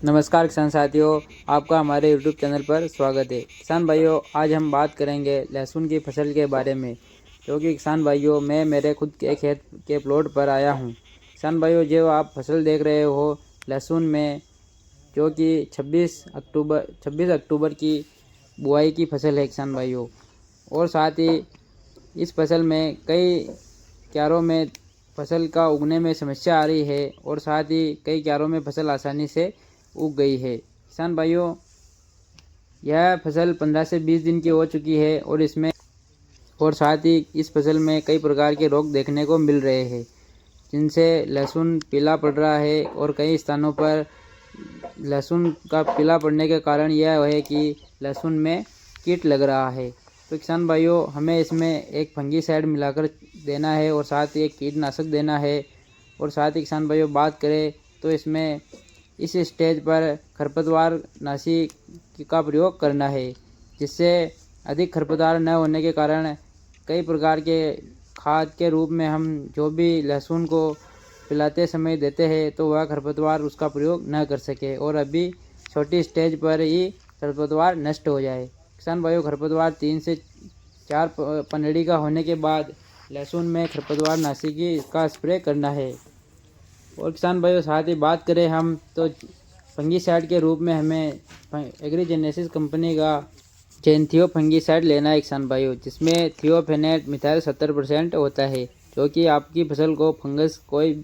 नमस्कार किसान साथियों, आपका हमारे यूट्यूब चैनल पर स्वागत है। किसान भाइयों, आज हम बात करेंगे लहसुन की फसल के बारे में। क्योंकि किसान भाइयों, मैं मेरे खुद के खेत के प्लॉट पर आया हूं। किसान भाइयों, जो आप फसल देख रहे हो लहसुन में, जो कि 26 अक्टूबर की बुआई की फसल है किसान भाइयों। और साथ ही इस फसल में कई क्यारों में फसल का उगने में समस्या आ रही है और साथ ही कई क्यारों में फसल आसानी से उग गई है। किसान भाइयों, यह फसल 15 से 20 दिन की हो चुकी है और साथ ही इस फसल में कई प्रकार के रोग देखने को मिल रहे हैं, जिनसे लहसुन पीला पड़ रहा है। और कई स्थानों पर लहसुन का पीला पड़ने के कारण यह है कि लहसुन में कीट लग रहा है। तो किसान भाइयों, हमें इसमें एक फंगीसाइड मिलाकर देना है और साथ ही एक कीटनाशक देना है। और साथ ही किसान भाइयों, बात करें तो इसमें इस स्टेज पर खरपतवार नाशी का प्रयोग करना है, जिससे अधिक खरपतवार न होने के कारण कई प्रकार के खाद के रूप में हम जो भी लहसुन को पिलाते समय देते हैं तो वह खरपतवार उसका प्रयोग न कर सके और अभी छोटी स्टेज पर ही खरपतवार नष्ट हो जाए। किसान भाइयों, खरपतवार 3 से 4 पनड़ी का होने के बाद लहसुन में खरपतवार नाशी का स्प्रे करना है। और किसान भाइयों, साथ ही बात करें हम तो फंगीसाइड के रूप में हमें एग्रीजेनेसिस कंपनी का जेनथियो फंगीसाइड लेना है किसान भाइयों, जिसमें थियोफेनेट मिथाइल 70% होता है, जो कि आपकी फसल को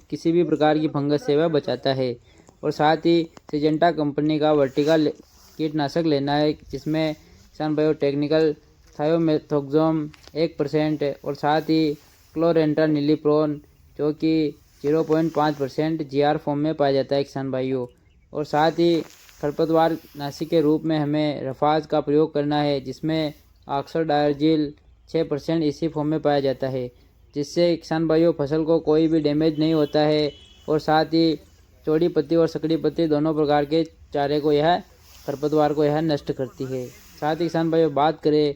किसी भी प्रकार की फंगस से वह बचाता है। और साथ ही सिजेंटा कंपनी का वर्टिकल कीटनाशक लेना है, जिसमें किसान भाइयों टेक्निकल थायोमेथोक्सोम 1% और साथ ही क्लोरेंट्रानिलीप्रोल जो कि 0.5% GR फॉर्म में पाया जाता है किसान भाइयों। और साथ ही खरपतवार नाशी के रूप में हमें रफाज का प्रयोग करना है, जिसमें ऑक्सोडायर्जिल 6% इसी फॉर्म में पाया जाता है, जिससे किसान भाइयों फसल को कोई भी डैमेज नहीं होता है। और साथ ही चौड़ी पत्ती और सकड़ी पत्ती दोनों प्रकार के चारे को यह खरपतवार को यह नष्ट करती है। साथ ही किसान भाइयों, बात करें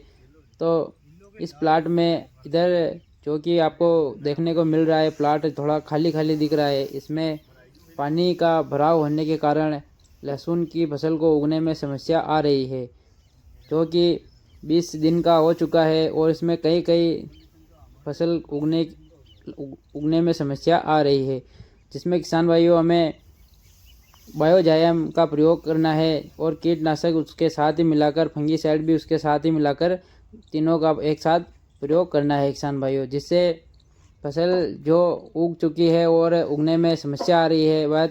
तो इस प्लाट में इधर जो कि आपको देखने को मिल रहा है, प्लाट थोड़ा खाली खाली दिख रहा है। इसमें पानी का भराव होने के कारण लहसुन की फसल को उगने में समस्या आ रही है, जो कि 20 दिन का हो चुका है और इसमें कई फसल उगने में समस्या आ रही है, जिसमें किसान भाइयों हमें बायोजायम का प्रयोग करना है और कीटनाशक उसके साथ ही मिलाकर, फंगीसाइड भी उसके साथ ही मिलाकर, तीनों का एक साथ प्रयोग करना है किसान भाइयों, जिससे फसल जो उग चुकी है और उगने में समस्या आ रही है वह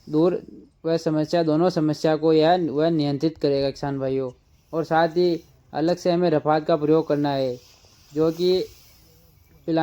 दोनों समस्या को वह नियंत्रित करेगा किसान भाइयों। और साथ ही अलग से हमें रफात का प्रयोग करना है, जो कि पिलाने